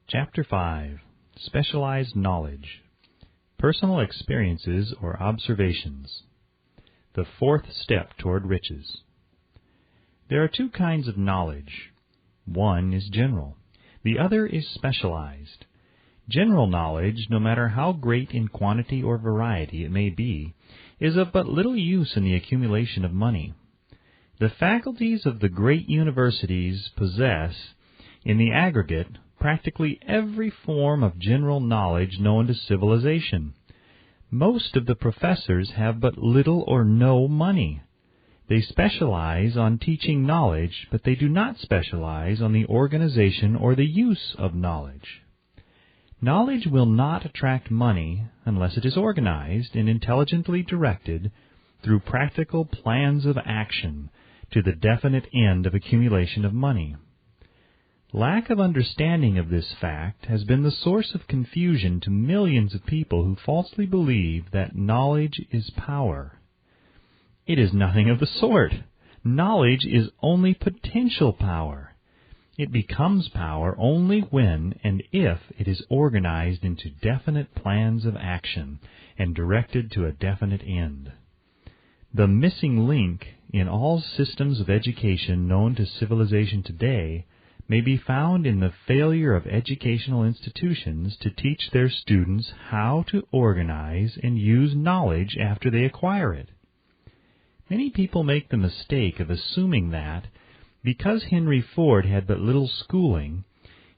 Chapter 5. Specialized Knowledge. Personal Experiences or Observations. The fourth step toward riches. There are two kinds of knowledge. One is general. The other is specialized. General knowledge, no matter how great in quantity or variety it may be, is of but little use in the accumulation of money. The faculties of the great universities possess, in the aggregate, practically every form of general knowledge known to civilization. Most of the professors have but little or no money. They specialize on teaching knowledge, but they do not specialize on the organization or the use of knowledge. Knowledge will not attract money unless it is organized and intelligently directed through practical plans of action to the definite end of accumulation of money. Lack of understanding of this fact has been the source of confusion to millions of people who falsely believe that knowledge is power. It is nothing of the sort. Knowledge is only potential power. It becomes power only when and if it is organized into definite plans of action and directed to a definite end. The missing link in all systems of education known to civilization today may be found in the failure of educational institutions to teach their students how to organize and use knowledge after they acquire it. Many people make the mistake of assuming that, because Henry Ford had but little schooling,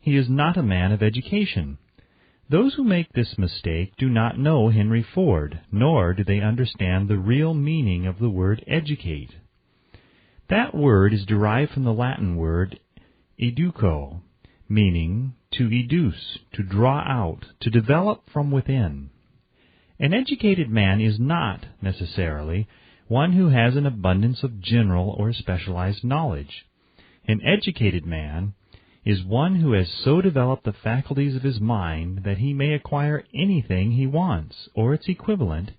he is not a man of education. Those who make this mistake do not know Henry Ford, nor do they understand the real meaning of the word educate. That word is derived from the Latin word educo, meaning to educe, to draw out, to develop from within. An educated man is not, necessarily, one who has an abundance of general or specialized knowledge. An educated man is one who has so developed the faculties of his mind that he may acquire anything he wants, or its equivalent,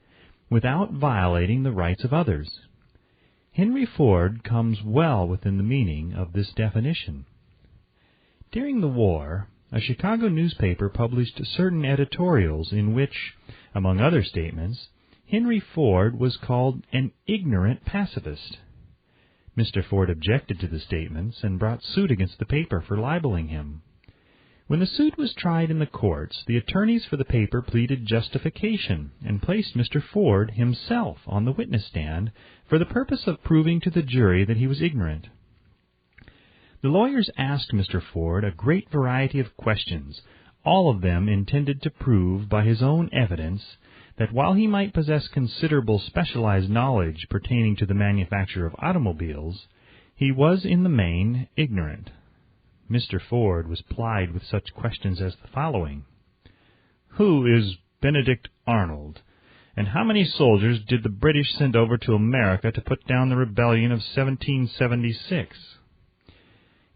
without violating the rights of others. Henry Ford comes well within the meaning of this definition. During the war, a Chicago newspaper published certain editorials in which, among other statements, Henry Ford was called an ignorant pacifist. Mr. Ford objected to the statements and brought suit against the paper for libeling him. When the suit was tried in the courts, the attorneys for the paper pleaded justification and placed Mr. Ford himself on the witness stand for the purpose of proving to the jury that he was ignorant. The lawyers asked Mr. Ford a great variety of questions, all of them intended to prove by his own evidence that while he might possess considerable specialized knowledge pertaining to the manufacture of automobiles, he was in the main ignorant. Mr. Ford was plied with such questions as the following. Who is Benedict Arnold, and how many soldiers did the British send over to America to put down the rebellion of 1776?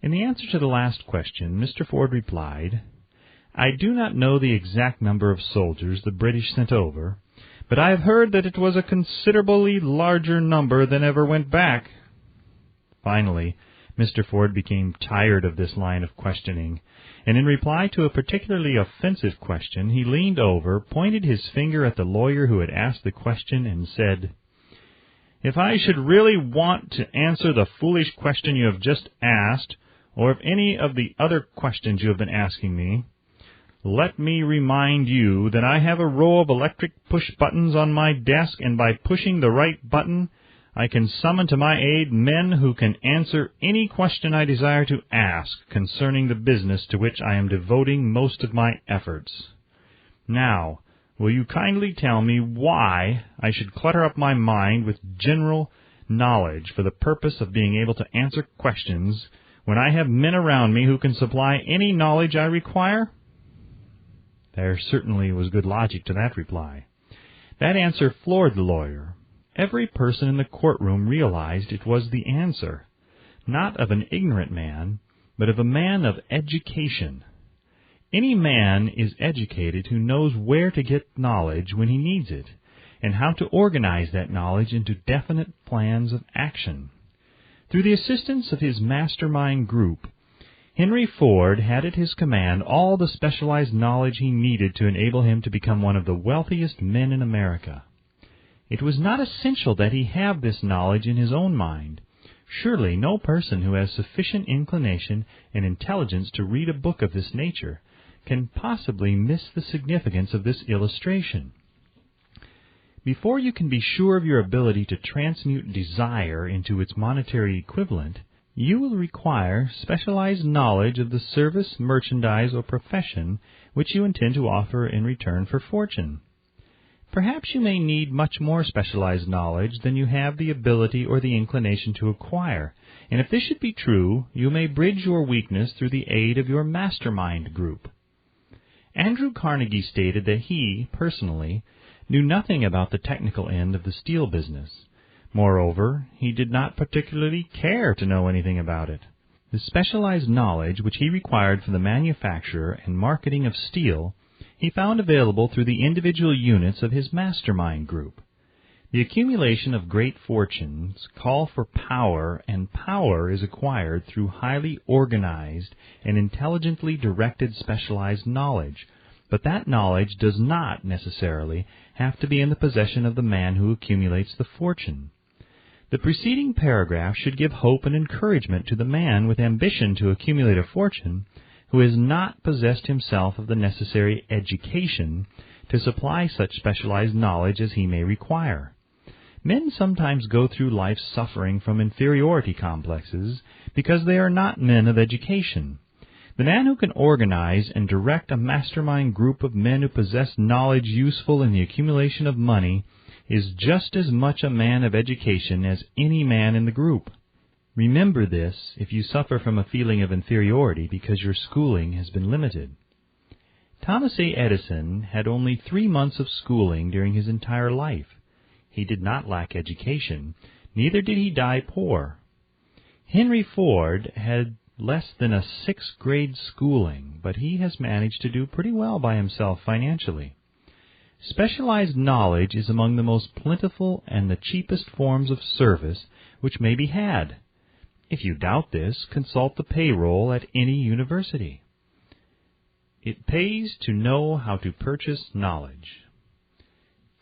In the answer to the last question, Mr. Ford replied, I do not know the exact number of soldiers the British sent over, but I have heard that it was a considerably larger number than ever went back. Finally, Mr. Ford became tired of this line of questioning, and in reply to a particularly offensive question, he leaned over, pointed his finger at the lawyer who had asked the question, and said, If I should really want to answer the foolish question you have just asked, or if any of the other questions you have been asking me, let me remind you that I have a row of electric push buttons on my desk, and by pushing the right button, I can summon to my aid men who can answer any question I desire to ask concerning the business to which I am devoting most of my efforts. Now, will you kindly tell me why I should clutter up my mind with general knowledge for the purpose of being able to answer questions when I have men around me who can supply any knowledge I require? There certainly was good logic to that reply. That answer floored the lawyer. Every person in the courtroom realized it was the answer, not of an ignorant man, but of a man of education. Any man is educated who knows where to get knowledge when he needs it, and how to organize that knowledge into definite plans of action. Through the assistance of his mastermind group, Henry Ford had at his command all the specialized knowledge he needed to enable him to become one of the wealthiest men in America. It was not essential that he have this knowledge in his own mind. Surely no person who has sufficient inclination and intelligence to read a book of this nature can possibly miss the significance of this illustration. Before you can be sure of your ability to transmute desire into its monetary equivalent, you will require specialized knowledge of the service, merchandise, or profession which you intend to offer in return for fortune. Perhaps you may need much more specialized knowledge than you have the ability or the inclination to acquire, and if this should be true, you may bridge your weakness through the aid of your mastermind group. Andrew Carnegie stated that he, personally, knew nothing about the technical end of the steel business. Moreover, he did not particularly care to know anything about it. The specialized knowledge which he required for the manufacture and marketing of steel he found available through the individual units of his mastermind group. The accumulation of great fortunes call for power, and power is acquired through highly organized and intelligently directed specialized knowledge, but that knowledge does not necessarily have to be in the possession of the man who accumulates the fortune. The preceding paragraph should give hope and encouragement to the man with ambition to accumulate a fortune who has not possessed himself of the necessary education to supply such specialized knowledge as he may require. Men sometimes go through life suffering from inferiority complexes because they are not men of education. The man who can organize and direct a mastermind group of men who possess knowledge useful in the accumulation of money is just as much a man of education as any man in the group. Remember this if you suffer from a feeling of inferiority because your schooling has been limited. Thomas A. Edison had only 3 months of schooling during his entire life. He did not lack education, neither did he die poor. Henry Ford had less than a 6th grade schooling, but he has managed to do pretty well by himself financially. Specialized knowledge is among the most plentiful and the cheapest forms of service which may be had. If you doubt this, consult the payroll at any university. It pays to know how to purchase knowledge.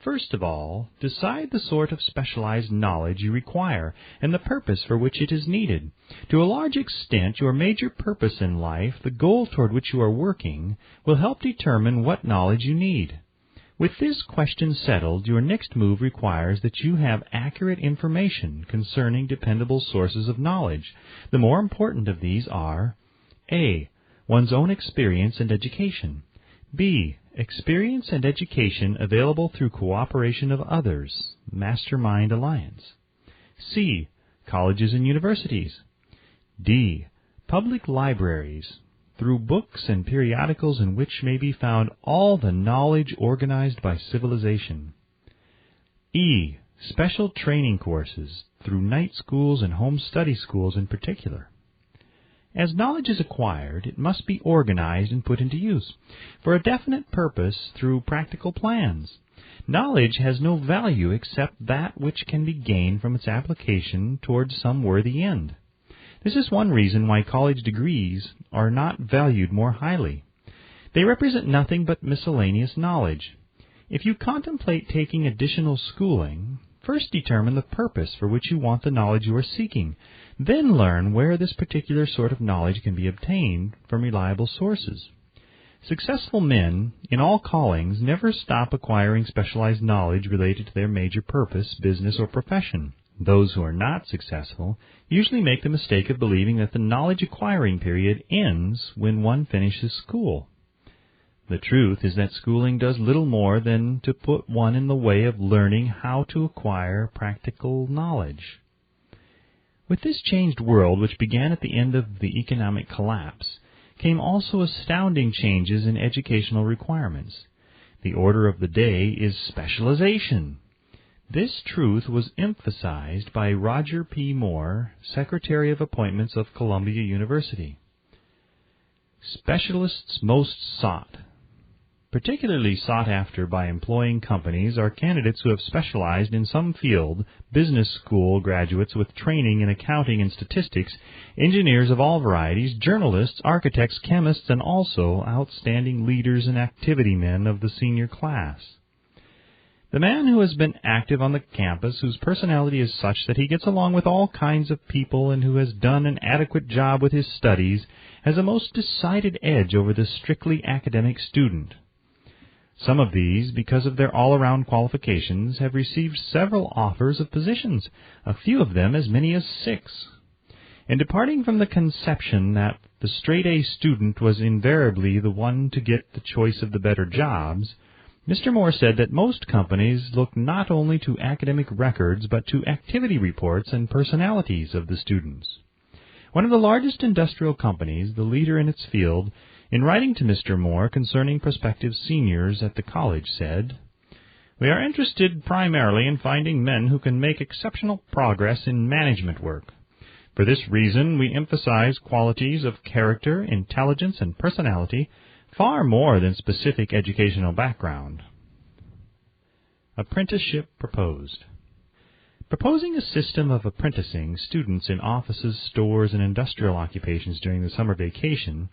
First of all, decide the sort of specialized knowledge you require and the purpose for which it is needed. To a large extent, your major purpose in life, the goal toward which you are working, will help determine what knowledge you need. With this question settled, your next move requires that you have accurate information concerning dependable sources of knowledge. The more important of these are A. One's own experience and education. B. Experience and education available through cooperation of others, Mastermind Alliance. C. Colleges and universities. D. Public libraries, through books and periodicals in which may be found all the knowledge organized by civilization. E. Special training courses, through night schools and home study schools in particular. As knowledge is acquired, it must be organized and put into use for a definite purpose through practical plans. Knowledge has no value except that which can be gained from its application towards some worthy end. This is one reason why college degrees are not valued more highly. They represent nothing but miscellaneous knowledge. If you contemplate taking additional schooling, first determine the purpose for which you want the knowledge you are seeking. Then learn where this particular sort of knowledge can be obtained from reliable sources. Successful men in all callings never stop acquiring specialized knowledge related to their major purpose, business, or profession. Those who are not successful usually make the mistake of believing that the knowledge acquiring period ends when one finishes school. The truth is that schooling does little more than to put one in the way of learning how to acquire practical knowledge. With this changed world, which began at the end of the economic collapse, came also astounding changes in educational requirements. The order of the day is specialization. This truth was emphasized by Roger P. Moore, Secretary of Appointments of Columbia University. Specialists most sought. Particularly sought after by employing companies are candidates who have specialized in some field, business school graduates with training in accounting and statistics, engineers of all varieties, journalists, architects, chemists, and also outstanding leaders and activity men of the senior class. The man who has been active on the campus, whose personality is such that he gets along with all kinds of people and who has done an adequate job with his studies, has a most decided edge over the strictly academic student. Some of these, because of their all-around qualifications, have received several offers of positions, a few of them as many as 6. In departing from the conception that the straight-A student was invariably the one to get the choice of the better jobs, Mr. Moore said that most companies look not only to academic records but to activity reports and personalities of the students. One of the largest industrial companies, the leader in its field, in writing to Mr. Moore concerning prospective seniors at the college, said, "We are interested primarily in finding men who can make exceptional progress in management work. For this reason, we emphasize qualities of character, intelligence, and personality far more than specific educational background." Apprenticeship proposed. Proposing a system of apprenticing students in offices, stores, and industrial occupations during the summer vacation,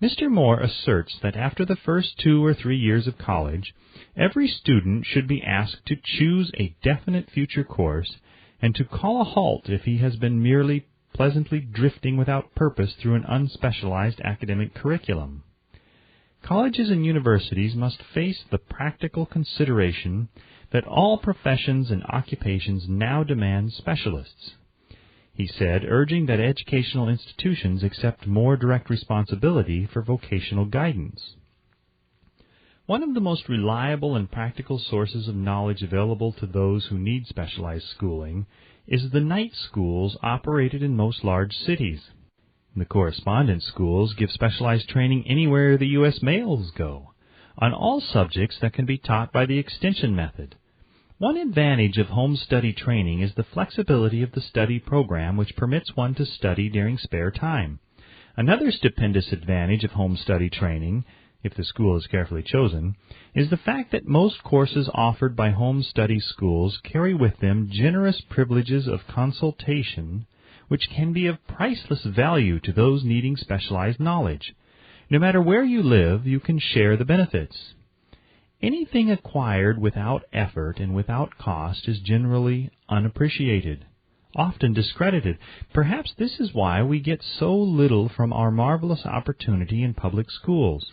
Mr. Moore asserts that after the first 2 or 3 years of college, every student should be asked to choose a definite future course and to call a halt if he has been merely pleasantly drifting without purpose through an unspecialized academic curriculum. Colleges and universities must face the practical consideration that all professions and occupations now demand specialists, he said, urging that educational institutions accept more direct responsibility for vocational guidance. One of the most reliable and practical sources of knowledge available to those who need specialized schooling is the night schools operated in most large cities. The correspondence schools give specialized training anywhere the U.S. mails go, on all subjects that can be taught by the extension method. One advantage of home study training is the flexibility of the study program, which permits one to study during spare time. Another stupendous advantage of home study training, if the school is carefully chosen, is the fact that most courses offered by home study schools carry with them generous privileges of consultation, which can be of priceless value to those needing specialized knowledge. No matter where you live, you can share the benefits. Anything acquired without effort and without cost is generally unappreciated, often discredited. Perhaps this is why we get so little from our marvelous opportunity in public schools.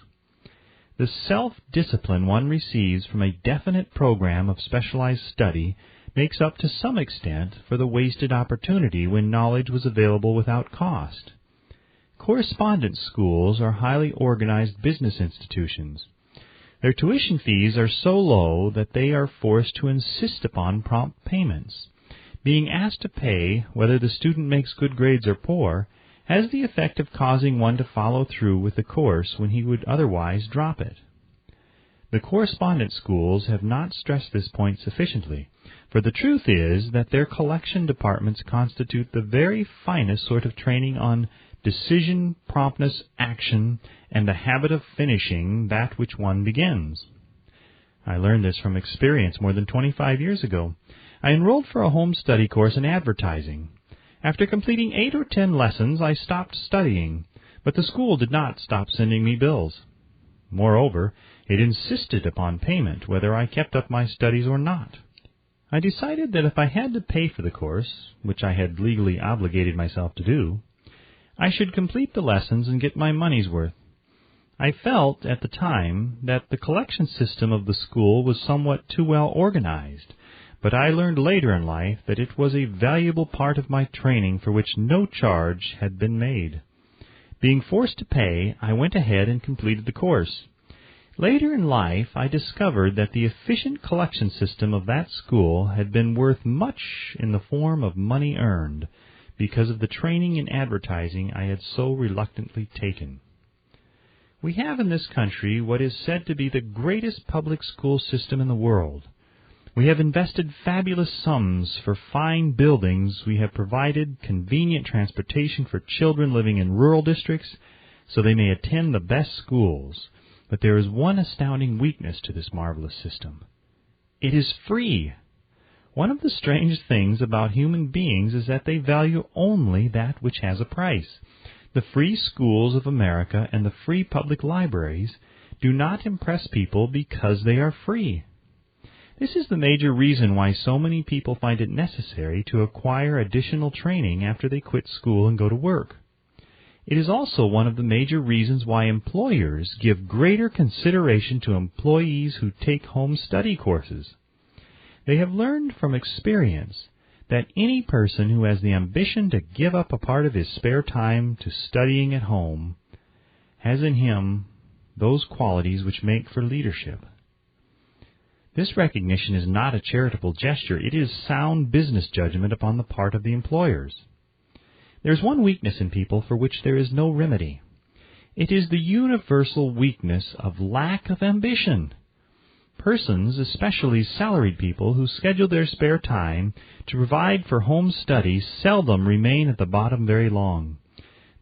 The self-discipline one receives from a definite program of specialized study makes up to some extent for the wasted opportunity when knowledge was available without cost. Correspondence schools are highly organized business institutions. Their tuition fees are so low that they are forced to insist upon prompt payments. Being asked to pay, whether the student makes good grades or poor, has the effect of causing one to follow through with the course when he would otherwise drop it. The correspondence schools have not stressed this point sufficiently, for the truth is that their collection departments constitute the very finest sort of training on decision, promptness, action, and the habit of finishing that which one begins. I learned this from experience more than 25 years ago. I enrolled for a home study course in advertising. After completing 8 or 10 lessons, I stopped studying, but the school did not stop sending me bills. Moreover, it insisted upon payment whether I kept up my studies or not. I decided that if I had to pay for the course, which I had legally obligated myself to do, I should complete the lessons and get my money's worth. I felt at the time that the collection system of the school was somewhat too well organized, but I learned later in life that it was a valuable part of my training for which no charge had been made. Being forced to pay, I went ahead and completed the course. Later in life, I discovered that the efficient collection system of that school had been worth much in the form of money earned, because of the training in advertising I had so reluctantly taken. We have in this country what is said to be the greatest public school system in the world. We have invested fabulous sums for fine buildings. We have provided convenient transportation for children living in rural districts so they may attend the best schools. But there is one astounding weakness to this marvelous system. It is free. One of the strange things about human beings is that they value only that which has a price. The free schools of America and the free public libraries do not impress people because they are free. This is the major reason why so many people find it necessary to acquire additional training after they quit school and go to work. It is also one of the major reasons why employers give greater consideration to employees who take home study courses. They have learned from experience that any person who has the ambition to give up a part of his spare time to studying at home has in him those qualities which make for leadership. This recognition is not a charitable gesture. It is sound business judgment upon the part of the employers. There is one weakness in people for which there is no remedy. It is the universal weakness of lack of ambition. Persons, especially salaried people, who schedule their spare time to provide for home study seldom remain at the bottom very long.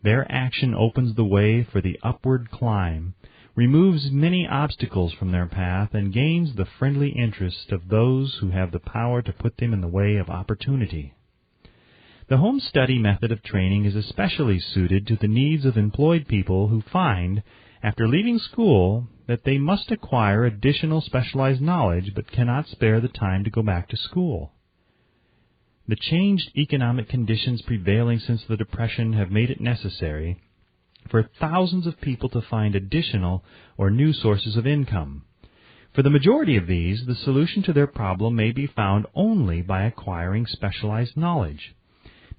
Their action opens the way for the upward climb, removes many obstacles from their path, and gains the friendly interest of those who have the power to put them in the way of opportunity. The home study method of training is especially suited to the needs of employed people who find, after leaving school, that they must acquire additional specialized knowledge but cannot spare the time to go back to school. The changed economic conditions prevailing since the Depression have made it necessary for thousands of people to find additional or new sources of income. For the majority of these, the solution to their problem may be found only by acquiring specialized knowledge.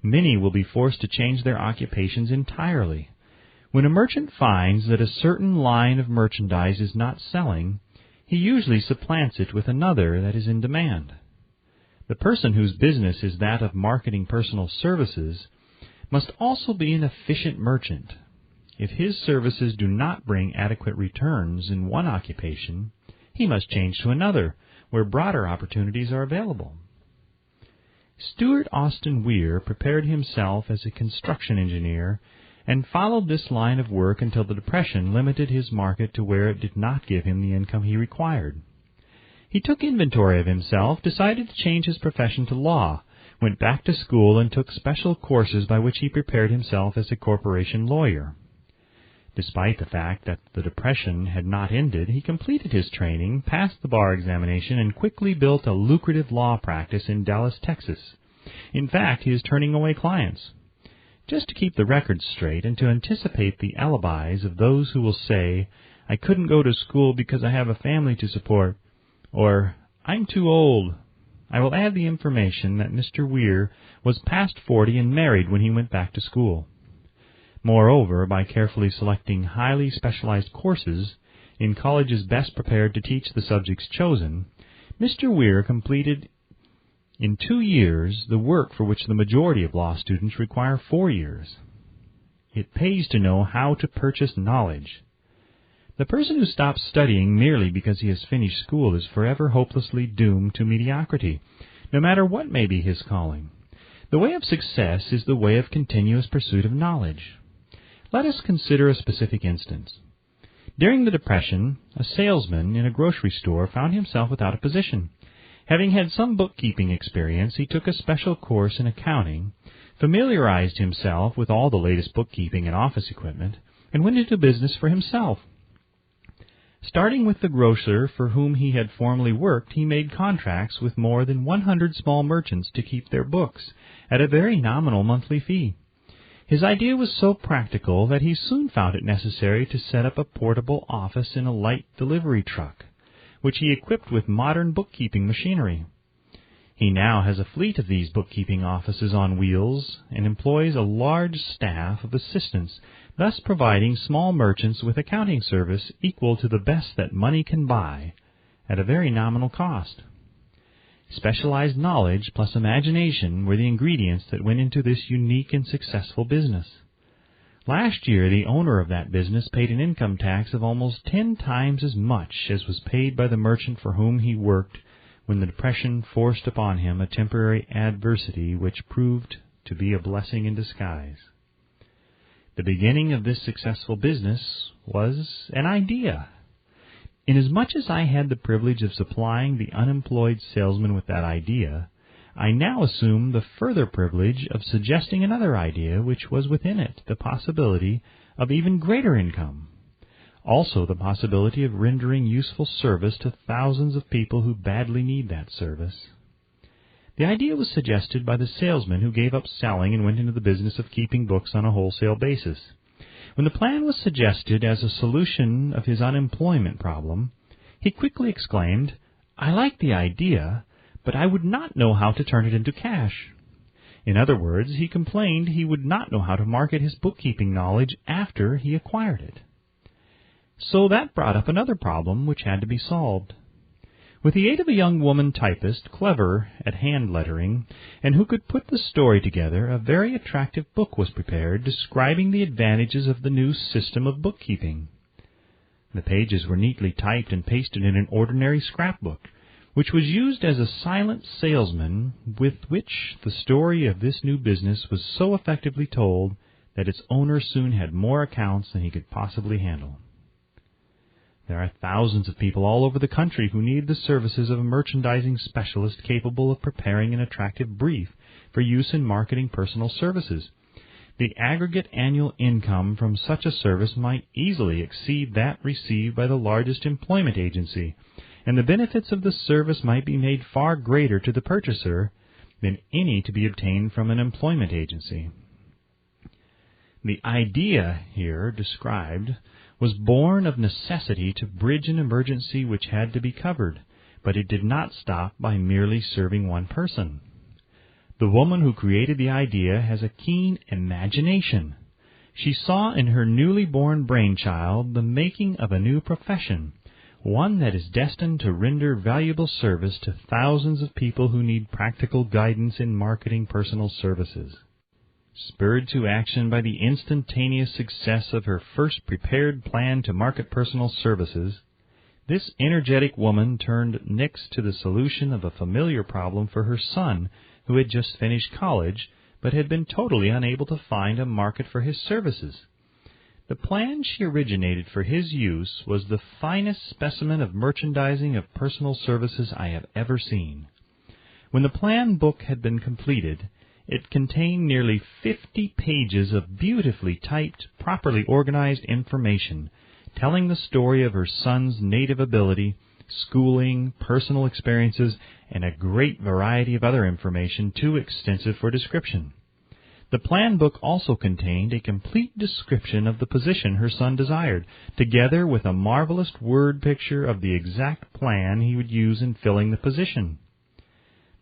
Many will be forced to change their occupations entirely. When a merchant finds that a certain line of merchandise is not selling, he usually supplants it with another that is in demand. The person whose business is that of marketing personal services must also be an efficient merchant. If his services do not bring adequate returns in one occupation, he must change to another, where broader opportunities are available. Stuart Austin Weir prepared himself as a construction engineer and followed this line of work until the Depression limited his market to where it did not give him the income he required. He took inventory of himself, decided to change his profession to law, went back to school, and took special courses by which he prepared himself as a corporation lawyer. Despite the fact that the Depression had not ended, he completed his training, passed the bar examination, and quickly built a lucrative law practice in Dallas, Texas. In fact, he is turning away clients. Just to keep the record straight and to anticipate the alibis of those who will say, "I couldn't go to school because I have a family to support," or "I'm too old," I will add the information that Mr. Weir was past 40 and married when he went back to school. Moreover, by carefully selecting highly specialized courses in colleges best prepared to teach the subjects chosen, Mr. Weir completed in 2 years the work for which the majority of law students require 4 years. It pays to know how to purchase knowledge. The person who stops studying merely because he has finished school is forever hopelessly doomed to mediocrity, no matter what may be his calling. The way of success is the way of continuous pursuit of knowledge. Let us consider a specific instance. During the Depression, a salesman in a grocery store found himself without a position. Having had some bookkeeping experience, he took a special course in accounting, familiarized himself with all the latest bookkeeping and office equipment, and went into business for himself. Starting with the grocer for whom he had formerly worked, he made contracts with more than 100 small merchants to keep their books at a very nominal monthly fee. His idea was so practical that he soon found it necessary to set up a portable office in a light delivery truck, which he equipped with modern bookkeeping machinery. He now has a fleet of these bookkeeping offices on wheels and employs a large staff of assistants, thus providing small merchants with accounting service equal to the best that money can buy at a very nominal cost. Specialized knowledge plus imagination were the ingredients that went into this unique and successful business. Last year, the owner of that business paid an income tax of almost 10 times as much as was paid by the merchant for whom he worked when the Depression forced upon him a temporary adversity which proved to be a blessing in disguise. The beginning of this successful business was an idea. Inasmuch as I had the privilege of supplying the unemployed salesman with that idea, I now assume the further privilege of suggesting another idea which was within it the possibility of even greater income. Also the possibility of rendering useful service to thousands of people who badly need that service. The idea was suggested by the salesman who gave up selling and went into the business of keeping books on a wholesale basis. When the plan was suggested as a solution of his unemployment problem, he quickly exclaimed, "I like the idea, but I would not know how to turn it into cash." In other words, he complained he would not know how to market his bookkeeping knowledge after he acquired it. So that brought up another problem which had to be solved. With the aid of a young woman typist, clever at hand lettering, and who could put the story together, a very attractive book was prepared describing the advantages of the new system of bookkeeping. The pages were neatly typed and pasted in an ordinary scrapbook, which was used as a silent salesman with which the story of this new business was so effectively told that its owner soon had more accounts than he could possibly handle. There are thousands of people all over the country who need the services of a merchandising specialist capable of preparing an attractive brief for use in marketing personal services. The aggregate annual income from such a service might easily exceed that received by the largest employment agency, and the benefits of the service might be made far greater to the purchaser than any to be obtained from an employment agency. The idea here described was born of necessity to bridge an emergency which had to be covered, but it did not stop by merely serving one person. The woman who created the idea has a keen imagination. She saw in her newly born brainchild the making of a new profession, one that is destined to render valuable service to thousands of people who need practical guidance in marketing personal services. Spurred to action by the instantaneous success of her first prepared plan to market personal services, this energetic woman turned next to the solution of a familiar problem for her son, who had just finished college, but had been totally unable to find a market for his services. The plan she originated for his use was the finest specimen of merchandising of personal services I have ever seen. When the plan book had been completed, it contained nearly 50 pages of beautifully typed, properly organized information, telling the story of her son's native ability, schooling, personal experiences, and a great variety of other information too extensive for description. The plan book also contained a complete description of the position her son desired, together with a marvelous word picture of the exact plan he would use in filling the position.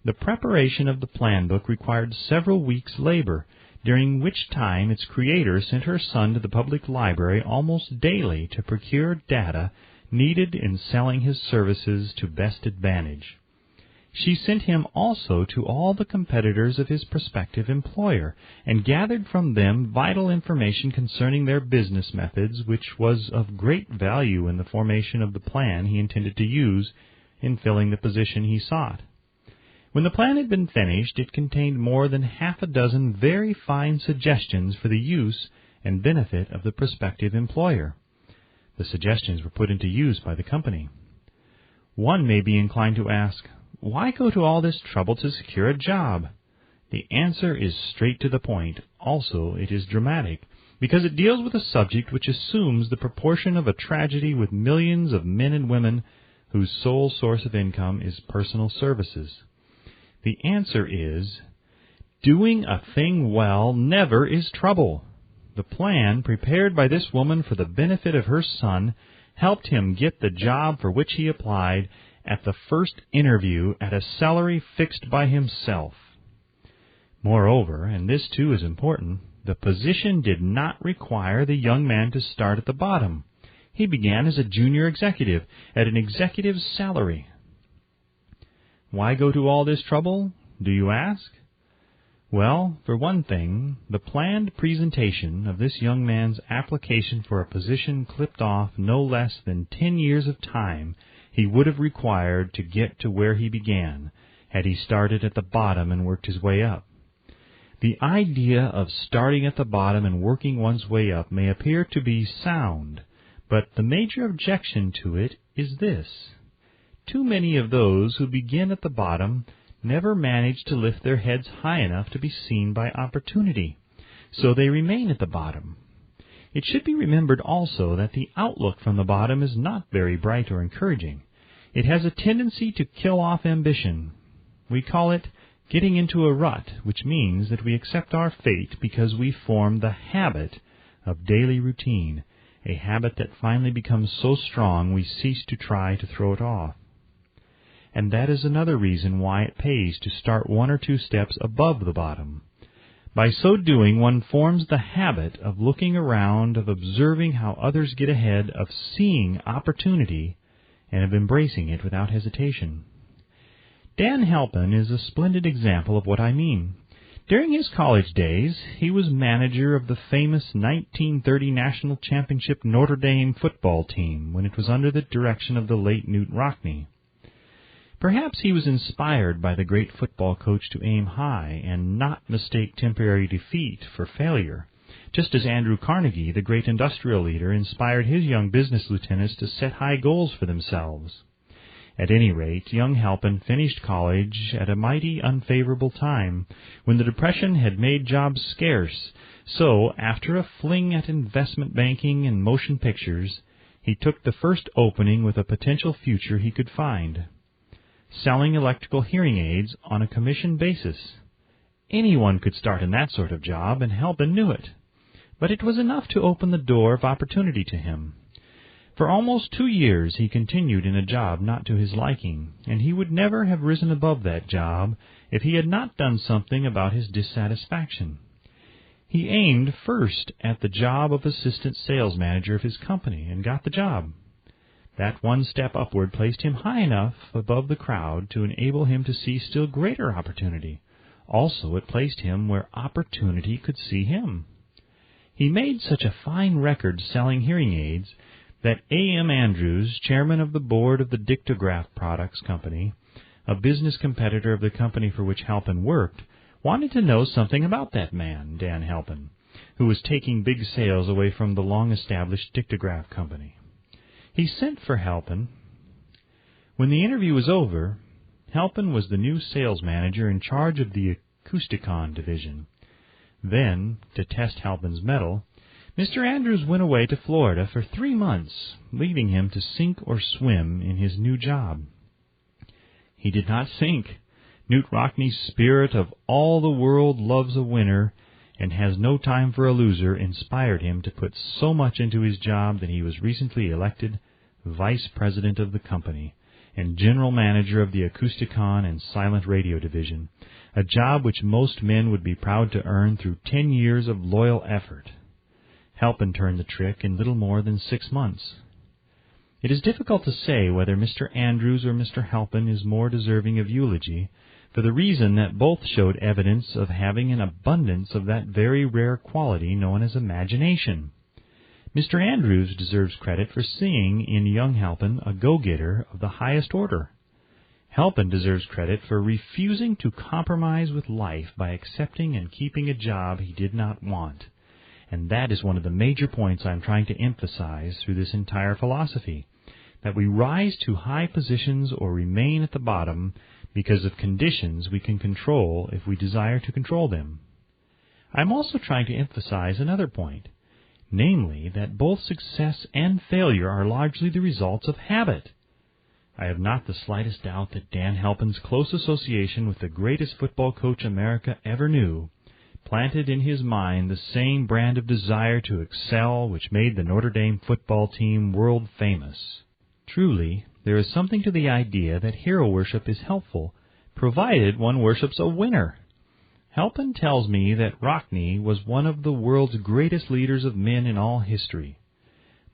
The preparation of the plan book required several weeks' labor, during which time its creator sent her son to the public library almost daily to procure data needed in selling his services to best advantage. She sent him also to all the competitors of his prospective employer, and gathered from them vital information concerning their business methods, which was of great value in the formation of the plan he intended to use in filling the position he sought. When the plan had been finished, it contained more than half a dozen very fine suggestions for the use and benefit of the prospective employer. The suggestions were put into use by the company. One may be inclined to ask, why go to all this trouble to secure a job? The answer is straight to the point. Also, it is dramatic, because it deals with a subject which assumes the proportion of a tragedy with millions of men and women whose sole source of income is personal services. The answer is, doing a thing well never is trouble. The plan, prepared by this woman for the benefit of her son, helped him get the job for which he applied at the first interview at a salary fixed by himself. Moreover, and this too is important, the position did not require the young man to start at the bottom. He began as a junior executive at an executive's salary. Why go to all this trouble, do you ask? Well, for one thing, the planned presentation of this young man's application for a position clipped off no less than 10 years of time he would have required to get to where he began, had he started at the bottom and worked his way up. The idea of starting at the bottom and working one's way up may appear to be sound, But the major objection to it is this: too many of those who begin at the bottom never manage to lift their heads high enough to be seen by opportunity, so they remain at the bottom. It should be remembered also that the outlook from the bottom is not very bright or encouraging. It has a tendency to kill off ambition. We call it getting into a rut, which means that we accept our fate because we form the habit of daily routine, a habit that finally becomes so strong we cease to try to throw it off. And that is another reason why it pays to start 1 or 2 steps above the bottom. By so doing, one forms the habit of looking around, of observing how others get ahead, of seeing opportunity, and of embracing it without hesitation. Dan Halpin is a splendid example of what I mean. During his college days, he was manager of the famous 1930 National Championship Notre Dame football team when it was under the direction of the late Newt Rockne. Perhaps he was inspired by the great football coach to aim high and not mistake temporary defeat for failure, just as Andrew Carnegie, the great industrial leader, inspired his young business lieutenants to set high goals for themselves. At any rate, young Halpin finished college at a mighty unfavorable time, when the Depression had made jobs scarce, so, after a fling at investment banking and motion pictures, he took the first opening with a potential future he could find: selling electrical hearing aids on a commission basis. Anyone could start in that sort of job, and Halpin knew it. But it was enough to open the door of opportunity to him. For almost 2 years he continued in a job not to his liking, and he would never have risen above that job if he had not done something about his dissatisfaction. He aimed first at the job of assistant sales manager of his company, and got the job. That one step upward placed him high enough above the crowd to enable him to see still greater opportunity. Also, it placed him where opportunity could see him. He made such a fine record selling hearing aids that A.M. Andrews, chairman of the board of the Dictograph Products Company, a business competitor of the company for which Halpin worked, wanted to know something about that man, Dan Halpin, who was taking big sales away from the long-established Dictograph Company. He sent for Halpin. When the interview was over, Halpin was the new sales manager in charge of the Acousticon division. Then, to test Halpin's mettle, Mr. Andrews went away to Florida for 3 months, leaving him to sink or swim in his new job. He did not sink. Newt Rockne's spirit of all the world loves a winner and has no time for a loser inspired him to put so much into his job that he was recently elected vice president of the company and general manager of the Acousticon and Silent Radio division, a job which most men would be proud to earn through 10 years of loyal effort. Halpin turned the trick in little more than 6 months. It is difficult to say whether Mr. Andrews or Mr. Halpin is more deserving of eulogy, for the reason that both showed evidence of having an abundance of that very rare quality known as imagination. Mr. Andrews deserves credit for seeing in young Halpin a go-getter of the highest order. Halpin deserves credit for refusing to compromise with life by accepting and keeping a job he did not want. And that is one of the major points I'm trying to emphasize through this entire philosophy, that we rise to high positions or remain at the bottom because of conditions we can control if we desire to control them. I'm also trying to emphasize another point, namely that both success and failure are largely the results of habit. I have not the slightest doubt that Dan Halpin's close association with the greatest football coach America ever knew planted in his mind the same brand of desire to excel which made the Notre Dame football team world famous. Truly, there is something to the idea that hero worship is helpful, provided one worships a winner. Halpin tells me that Rockne was one of the world's greatest leaders of men in all history.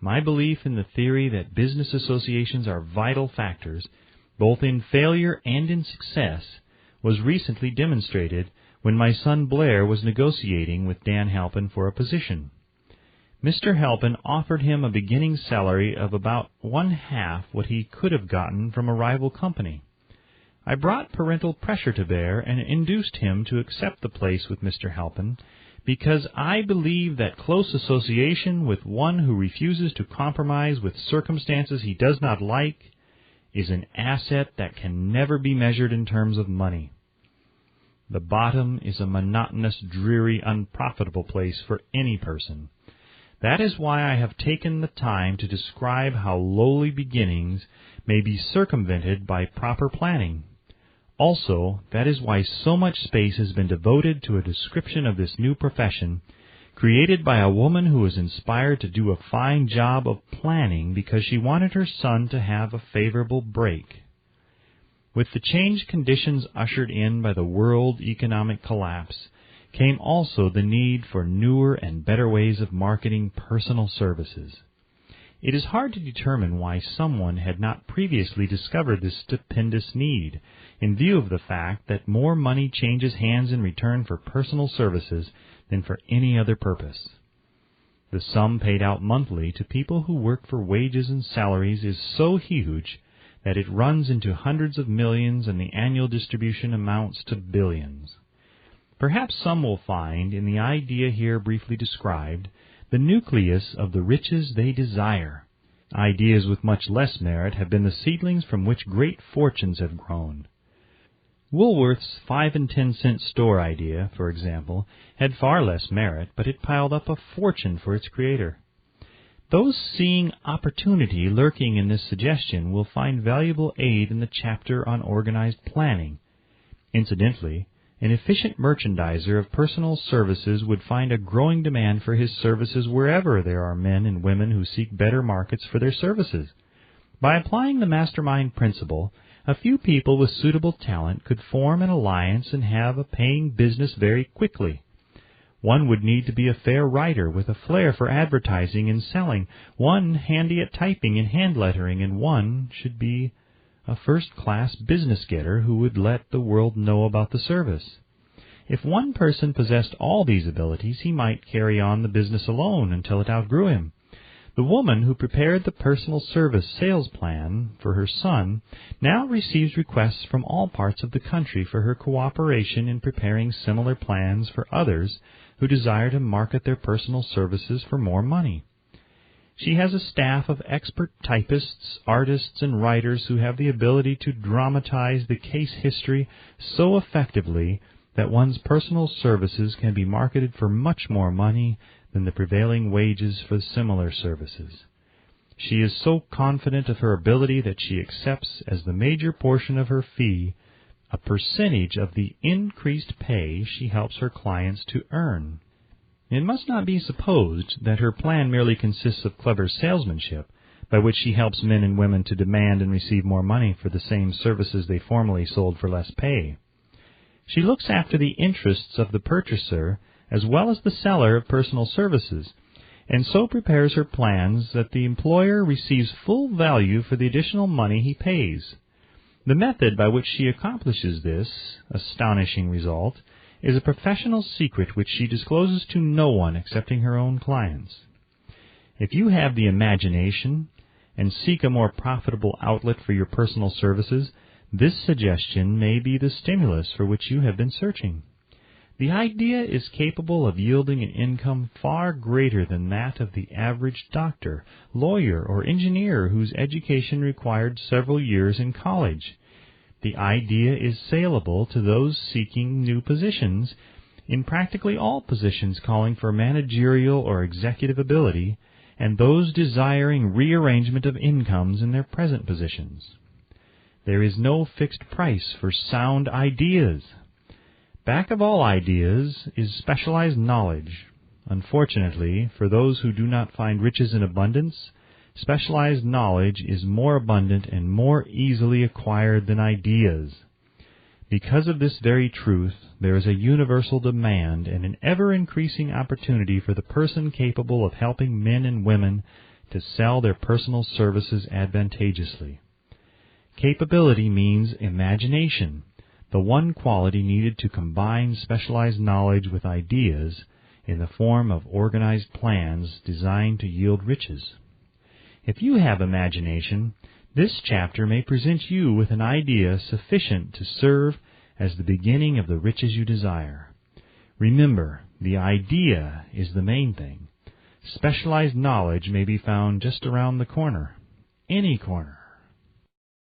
My belief in the theory that business associations are vital factors, both in failure and in success, was recently demonstrated when my son Blair was negotiating with Dan Halpin for a position. Mr. Halpin offered him a beginning salary of about 1/2 what he could have gotten from a rival company. I brought parental pressure to bear and induced him to accept the place with Mr. Halpin because I believe that close association with one who refuses to compromise with circumstances he does not like is an asset that can never be measured in terms of money. The bottom is a monotonous, dreary, unprofitable place for any person. That is why I have taken the time to describe how lowly beginnings may be circumvented by proper planning. Also, that is why so much space has been devoted to a description of this new profession, created by a woman who was inspired to do a fine job of planning because she wanted her son to have a favorable break. With the changed conditions ushered in by the world economic collapse, came also the need for newer and better ways of marketing personal services. It is hard to determine why someone had not previously discovered this stupendous need, in view of the fact that more money changes hands in return for personal services than for any other purpose. The sum paid out monthly to people who work for wages and salaries is so huge that it runs into hundreds of millions, and the annual distribution amounts to billions. Perhaps some will find in the idea here briefly described the nucleus of the riches they desire. Ideas with much less merit have been the seedlings from which great fortunes have grown. Woolworth's 5 and 10 cent store idea, for example, had far less merit, but it piled up a fortune for its creator. Those seeing opportunity lurking in this suggestion will find valuable aid in the chapter on organized planning. Incidentally, an efficient merchandiser of personal services would find a growing demand for his services wherever there are men and women who seek better markets for their services. By applying the mastermind principle, a few people with suitable talent could form an alliance and have a paying business very quickly. One would need to be a fair writer with a flair for advertising and selling, one handy at typing and hand lettering, and one should be a first-class business-getter who would let the world know about the service. If one person possessed all these abilities, he might carry on the business alone until it outgrew him. The woman who prepared the personal service sales plan for her son now receives requests from all parts of the country for her cooperation in preparing similar plans for others who desire to market their personal services for more money. She has a staff of expert typists, artists, and writers who have the ability to dramatize the case history so effectively that one's personal services can be marketed for much more money than the prevailing wages for similar services. She is so confident of her ability that she accepts as the major portion of her fee a percentage of the increased pay she helps her clients to earn. It must not be supposed that her plan merely consists of clever salesmanship, by which she helps men and women to demand and receive more money for the same services they formerly sold for less pay. She looks after the interests of the purchaser as well as the seller of personal services, and so prepares her plans that the employer receives full value for the additional money he pays. The method by which she accomplishes this astonishing result is a professional secret which she discloses to no one excepting her own clients. If you have the imagination and seek a more profitable outlet for your personal services, this suggestion may be the stimulus for which you have been searching. The idea is capable of yielding an income far greater than that of the average doctor, lawyer, or engineer whose education required several years in college. The idea is saleable to those seeking new positions in practically all positions calling for managerial or executive ability, and those desiring rearrangement of incomes in their present positions. There is no fixed price for sound ideas. Back of all ideas is specialized knowledge. Unfortunately, for those who do not find riches in abundance, specialized knowledge is more abundant and more easily acquired than ideas. Because of this very truth, there is a universal demand and an ever-increasing opportunity for the person capable of helping men and women to sell their personal services advantageously. Capability means imagination, the one quality needed to combine specialized knowledge with ideas in the form of organized plans designed to yield riches. If you have imagination, this chapter may present you with an idea sufficient to serve as the beginning of the riches you desire. Remember, The idea is the main thing. Specialized knowledge may be found just around the corner. Any corner.